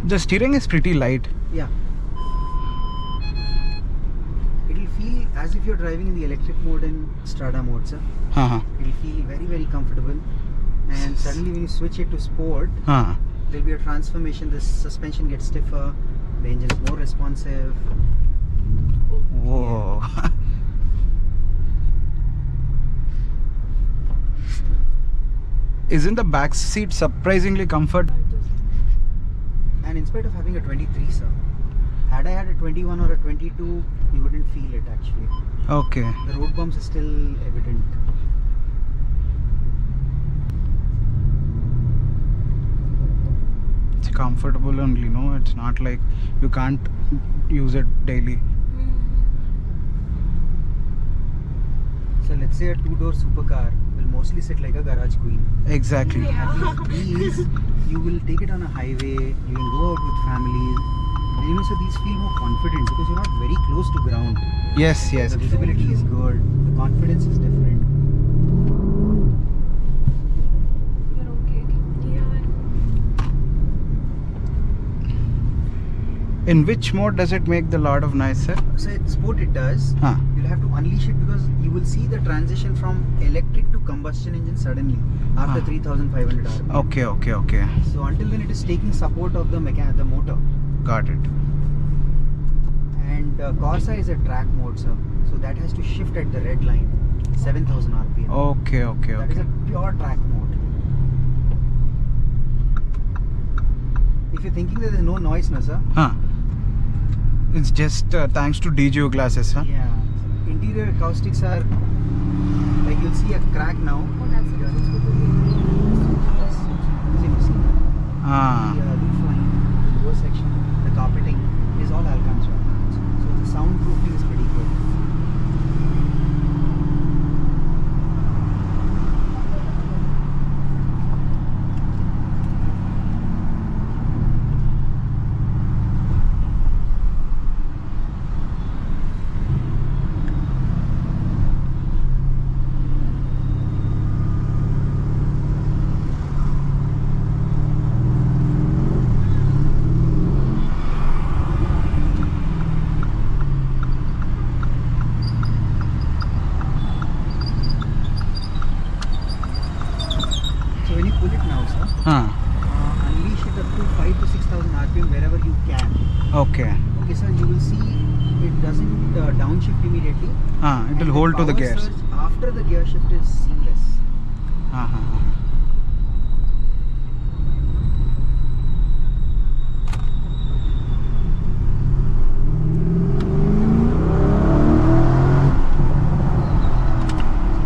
The steering is pretty light. Yeah. It'll feel as if you're driving in the electric mode in Strada mode, sir. It'll feel very, very comfortable. And suddenly when you switch it to sport, there'll be a transformation. The suspension gets stiffer, the engine is more responsive. Whoa. Yeah. Isn't the back seat surprisingly comfort? And in spite of having a 23, sir, had I had a 21 or a 22, you wouldn't feel it actually. Okay. The road bumps are still evident. It's comfortable only, no? It's not like you can't use it daily. So let's say a two-door supercar will mostly sit like a garage queen. Exactly. At least these, you will take it on a highway, you can go out with families, and you know, so these feel more confident because you're not very close to ground. Yes, yes. The visibility is good, the confidence is different. You're okay. Yeah. In which mode does it make the lot of noise, sir? So at sport it does. Huh. You'll have to unleash it because you will see the transition from electric to combustion engine suddenly after 3500 RPM. Okay. So until then it is taking support of the motor. Got it. And Corsa is a track mode, sir. So that has to shift at the red line, 7000 RPM. Okay. That is a pure track mode. If you're thinking that there's no noise, no, sir. It's just thanks to DGO glasses, huh? Yeah. Interior acoustics are like you'll see a crack now. Oh, that's it. Yes. See, you see the roof line, the lower section, the carpeting is all Alcantara. So the soundproofing is pretty good. So when you pull it now, sir, unleash it up to 5 to 6000 RPM wherever you can. Okay. Okay, sir, you will see it doesn't downshift immediately. It And will hold to the power gears. surge after the gear shift is seamless.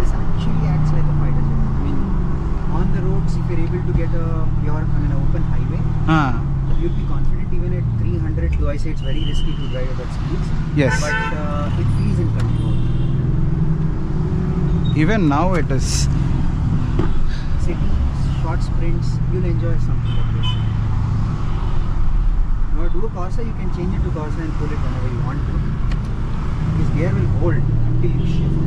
This actually acts like a fighter jet. I mean, on the roads, if you're able to get a open highway, you'll be confident even at 300. Though I say it's very risky to drive at that speeds. Yes. But it feels in control. Even now it is. City, short sprints, you'll enjoy something like this. You want to do a Corsa, you can change it to Corsa and pull it whenever you want to. This gear will hold until you shift.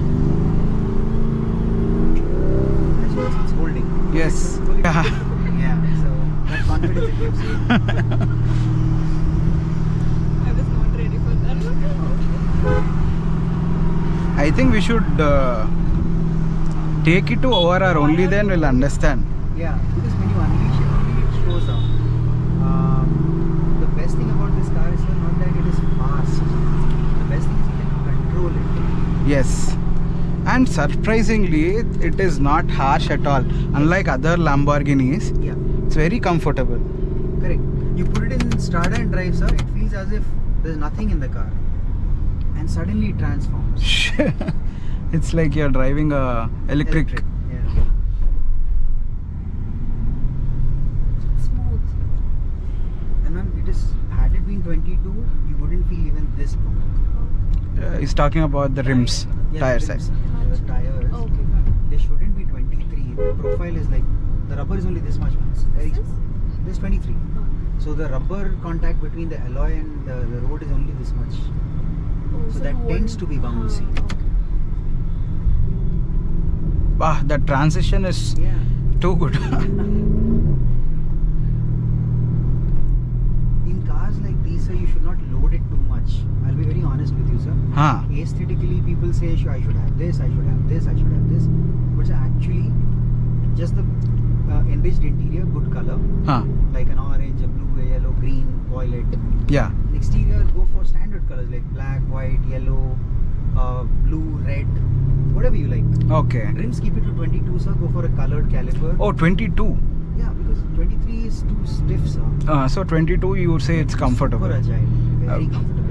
As you see, it's holding. Yes. Pull it. Yeah, so that confidence it gives you. I was not ready for that. I think we should take it to ORR, only then we'll understand. Yeah, because when you unleash it, only it shows up. The best thing about this car is not that it is fast. The best thing is you can control it. Yes. And surprisingly, it is not harsh at all. Unlike other Lamborghinis, Yeah, it's very comfortable. correct. You put it in Strada and drive, sir, it feels as if there's nothing in the car. And suddenly it transforms. It's like you're driving a electric. Yeah. Smooth. And ma'am, had it been 22, you wouldn't feel even this bump. He's talking about the rims, Yeah, tire the size. rims, the tires. Okay, got it. They shouldn't be 23. The profile is like, the rubber is only this much, man. It's very This is? small. This 23. So the rubber contact between the alloy and the road is only this much. Oh, So that tends to be bouncy. Okay. Wow, the transition is Yeah. too good. honest with you, sir. Huh. Aesthetically, people say I should have this, I should have this, I should have this. But sir, actually, just the enriched interior, good color, Huh. like an orange, a blue, a yellow, green, violet. Yeah. Exterior, go for standard colors like black, white, yellow, blue, red, whatever you like. Okay. Rims keep it to 22, sir. Go for a colored caliper. Oh, 22. Yeah, because 23 is too stiff, sir. So 22 you would say it's comfortable. Super agile, very comfortable.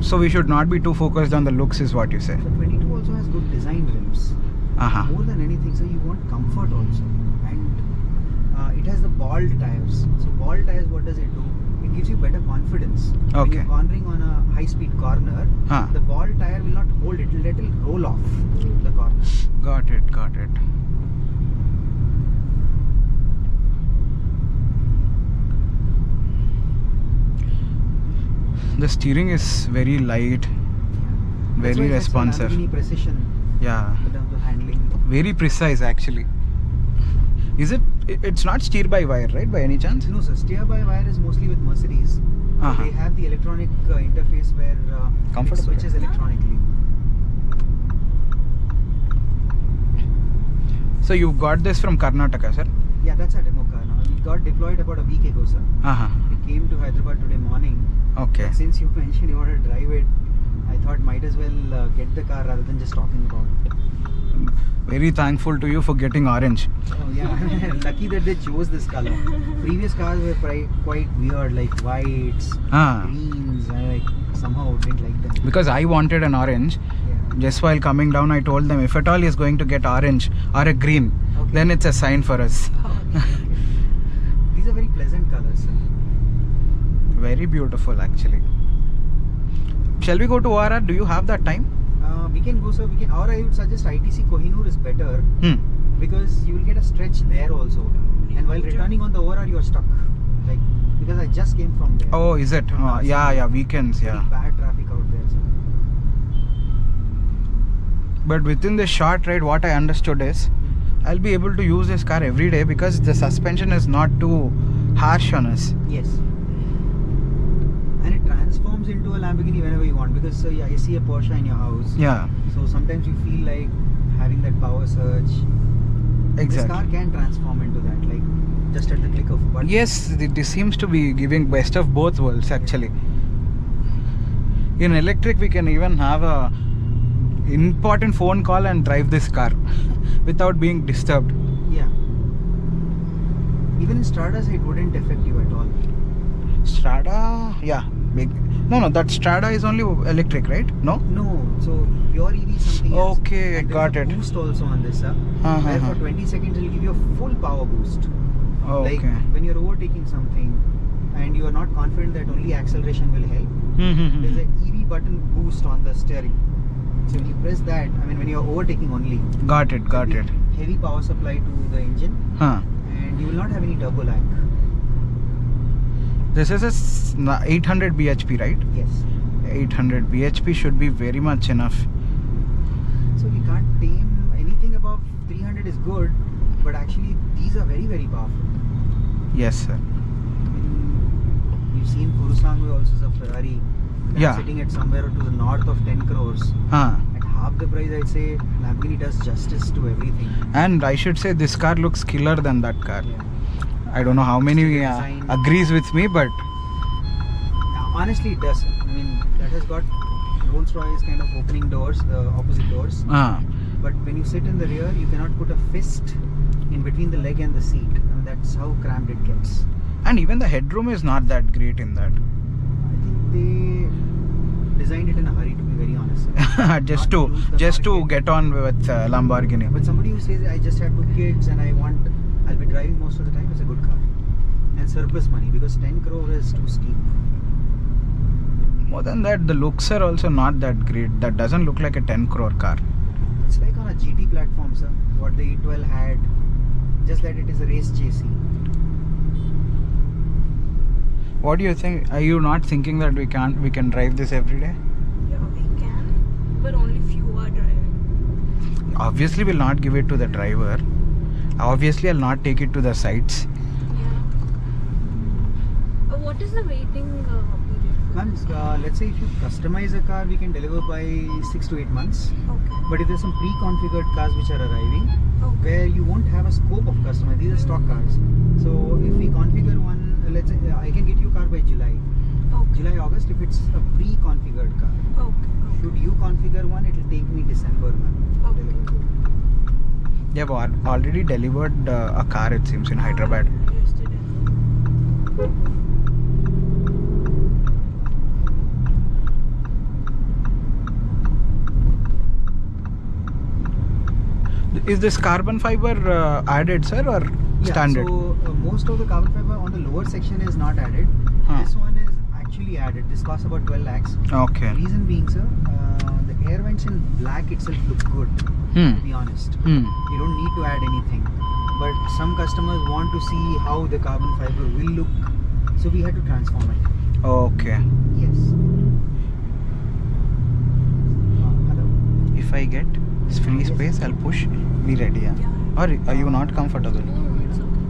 So we should not be too focused on the looks is what you say. So 22 also has good design rims. Uh-huh. More than anything, so you want comfort also. And it has the bald tires. So bald tires, what does it do? It gives you better confidence. When Okay. you're cornering on a high-speed corner, Huh. the bald tire will not hold it. It will roll off the corner. Got it, got it. The steering is very light, That's why very it's a responsive. Lamborghini precision Yeah, in terms of handling. very precise actually. Is it? It's not steer by wire, right? By any chance? No, sir. Steer-by-wire is mostly with Mercedes. So Uh-huh. they have the electronic interface where it Comfortable, switches right? electronically. So you got this from Karnataka, sir? Yeah, that's a demo car now. It got deployed about a week ago, sir. Uh-huh. It came to Hyderabad today morning. Okay. But since you mentioned you want to drive it, I thought might as well get the car rather than just talking about it. Very thankful to you for getting orange. Oh yeah, lucky that they chose this color. Previous cars were quite weird, like whites, Ah. greens. I like somehow didn't like them. Because I wanted an orange. Yeah. Just while coming down, I told them if at all he is going to get orange or a green, Okay. then it's a sign for us. These are very pleasant colors, sir. Very beautiful actually. Shall we go to ORR? Do you have that time? We can go, sir. We can. Or I would suggest ITC Kohinoor is better because you will get a stretch there also. And while returning on the ORR, you are stuck. Like because I just came from there. Oh, is it? Yeah, weekends, Very yeah. bad traffic out there, sir. But within this short ride, what I understood is I'll be able to use this car every day because the suspension is not too harsh on us. Yes. And it transforms into a Lamborghini whenever you want because yeah, you see a Porsche in your house. Yeah, So sometimes you feel like having that power surge. This car exactly. can transform into that, like just at the click of a button. Yes, it seems to be giving best of both worlds actually. In electric, we can even have a important phone call and drive this car without being disturbed. Yeah. Even in Strada's, it wouldn't affect you at all. Strada, yeah, big. No, that Strada is only electric, right? No. No, so pure EV is something else. Okay, And got there's it. a boost also on this, sir. Where for 20 seconds it will give you a full power boost. Okay. Like when you're overtaking something and you are not confident that only acceleration will help, there's an EV button boost on the steering. So when you press that, I mean when you're overtaking only, Got it. heavy power supply to the engine Huh. and you will not have any turbo lag. This is a 800 bhp, right? Yes. 800 bhp should be very much enough. So we can't tame anything above 300 is good, but actually these are very, very powerful. Yes, sir. I mean, you've seen Purusangwe also is a Ferrari. That's Yeah. sitting at somewhere to the north of 10 crores. Huh. At half the price, I'd say Lamborghini does justice to everything. And I should say this car looks killer than that car. Yeah. I don't know how many Design. agrees with me, but Honestly, it does. I mean, that has got Rolls-Royce kind of opening doors, the opposite doors. But when you sit in the rear, you cannot put a fist in between the leg and the seat. I mean, that's how cramped it gets. and even the headroom is not that great in that. I think they designed it in a hurry, to be very honest. just Not use the to market. get on with Lamborghini. But somebody who says I just have 2 kids and I'll be driving most of the time, it's a good car. And surplus money because 10 crore is too steep. More than that, the looks are also not that great. That doesn't look like a 10 crore car. It's like on a GT platform, sir. What the E12 had, just that it is a race chassis. What do you think? Are you not thinking that we can drive this every day? Yeah, we can, but only few are driving. Obviously, we'll not give it to the driver. Obviously, I'll not take it to the sites. Yeah. What is the waiting period? Comes, let's say if you customize a car, we can deliver by 6 to 8 months. Okay. But if there's some pre-configured cars which are arriving, Okay. where you won't have a scope of customize, these are stock cars. So if we configure one, let's say I can get you a car by July, Okay. August if it's a pre-configured car. Okay. Should you configure one, it will take me December, ma'am. Okay. Deliver. They have already delivered a car, it seems, in Hyderabad. Yesterday. Is this carbon fiber added, sir, or standard? So most of the carbon fiber on the lower section is not added. Huh. This one is actually added. This costs about 12 lakhs. Okay. Reason being, sir, the air vents in black itself look good. Hmm. To be honest, Hmm. you don't need to add anything. But some customers want to see how the carbon fiber will look, so we had to transform it. Okay. Yes. Hello. If I get free space, I'll push. Be ready, yeah? Yeah. Or are you not comfortable? No, it's okay.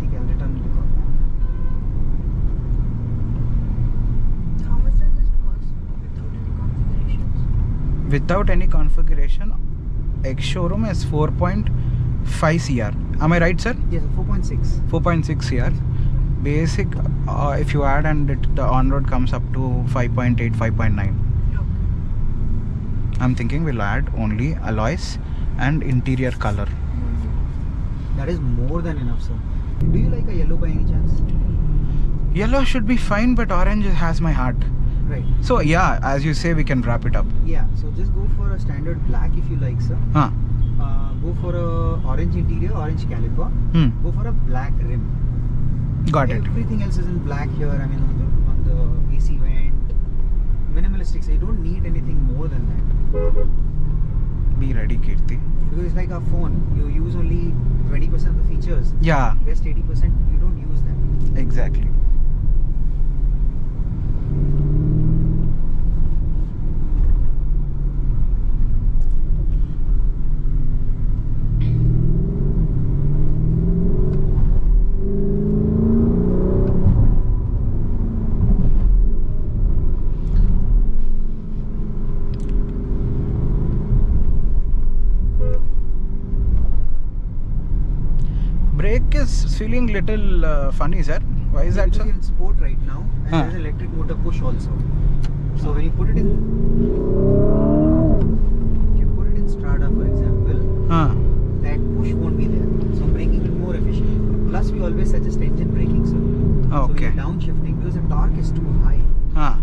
ठीक है, I'll return the call back. How much does this cost without any configurations? Without any configuration, X showroom is 4.5 CR. Am I right, sir? Yes, 4.6. 4.6 CR. Basic, if you add and the on-road comes up to 5.8, 5.9. Okay. I'm thinking we'll add only alloys and interior color. That is more than enough, sir. Do you like a yellow by any chance? Yellow should be fine, but orange has my heart. Right. So yeah, as you say, we can wrap it up. Yeah. So just go for a standard black if you like, sir. Huh. Go for a orange interior, orange caliper. Hmm. Go for a black rim. Got it. Everything else is in black here. I mean, on the AC vent, minimalistic. So you don't need anything more than that. Be ready, Kirti. Because it's like a phone. You use only 20% of the features. Yeah, Rest 80% you don't use them. exactly. Brake is feeling little funny, sir. Why is that, Because sir? you're in sport right now, and Huh. there's an electric motor push also. So when you put it in, if you put it in Strada, for example, Huh. that push won't be there. So braking will be more efficient. Plus, we always suggest engine braking, sir. So Okay. when you're downshifting, because the torque is too high, Huh.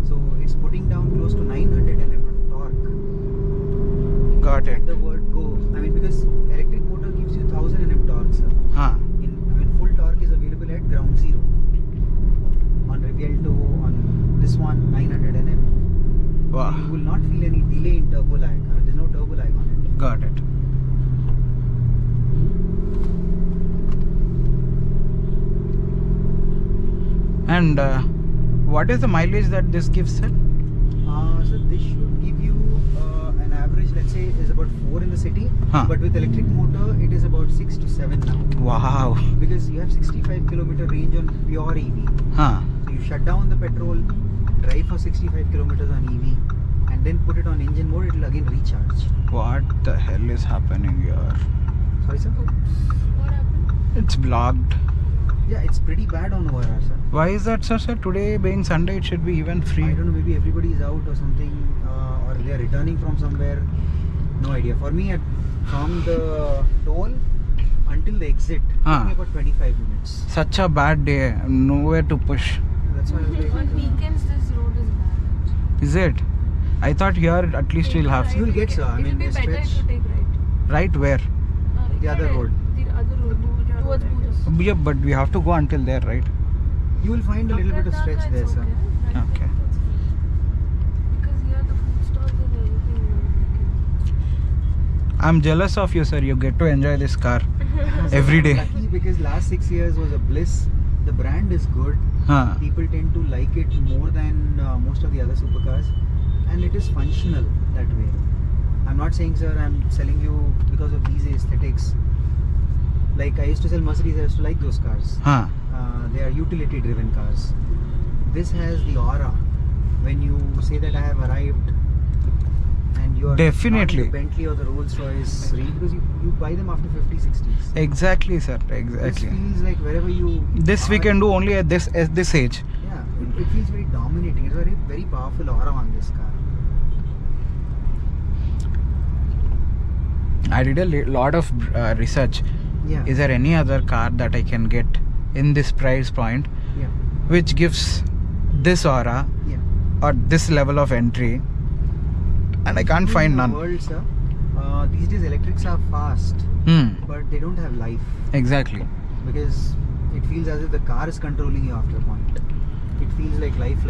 so it's putting down close to 900 Nm of torque. Got it. Let the word go. I mean, because electric motor gives you 1000 Nm torque, sir. Huh. Full torque is available at ground zero. On Rivialto, on this one, 900 Nm. Wow. You will not feel any delay in turbo lag. There's no turbo lag on it. Got it. And what is the mileage that this gives, sir? So this should give you an average, let's say, is about 4 in the city. Huh. But with electric motor, it is about 6 to 7 now. Wow. Because you have 65 kilometer range on pure EV. Huh. So you shut down the petrol, drive for 65 kilometers on EV, and then put it on engine mode, it will again recharge. What the hell is happening here? Sorry, sir? What happened? It's blocked. Yeah, it's pretty bad on ORR, sir. Why is that, sir? Today being Sunday, it should be even free. I don't know, maybe everybody is out or something, or they are returning from somewhere. No idea. For me, from the toll until the exit, it Huh. took me about 25 minutes. Such a bad day. Nowhere to push. That's why I was like, On weekends, this road is bad. Is it? I thought here at least we'll have. You'll get, sir. I It mean, will be the better if stretch. you take right. Right where? The other road. The other road. Towards Bhuj. Yeah, but we have to go until there, right? You will find a little bit of stretch there, sir. Okay. Because here the food stalls and everything. I'm jealous of you, sir. You get to enjoy this car every day. Lucky because last 6 years was a bliss. The brand is good. Huh. People tend to like it more than most of the other supercars, and it is functional that way. I'm not saying, sir, I'm selling you because of these aesthetics. Like I used to sell Mercedes, I used to like those cars. Huh. They are utility driven cars. This has the aura when you say that I have arrived, and you are Definitely. not in the Bentley or the Rolls Royce range, because you buy them after 50, 60s. Exactly, sir. This Exactly. feels like wherever you This we are- can do only at this age. Yeah, it feels very dominating. It's a very, very powerful aura on this car. I did a lot of research. Yeah. Is there any other car that I can get in this price point Yeah. which gives this aura Yeah. or this level of entry? And I can't find In the none. world, sir, these days electrics are fast, but they don't have life, Exactly. because it feels as if the car is controlling you after a point. It feels like lifeless.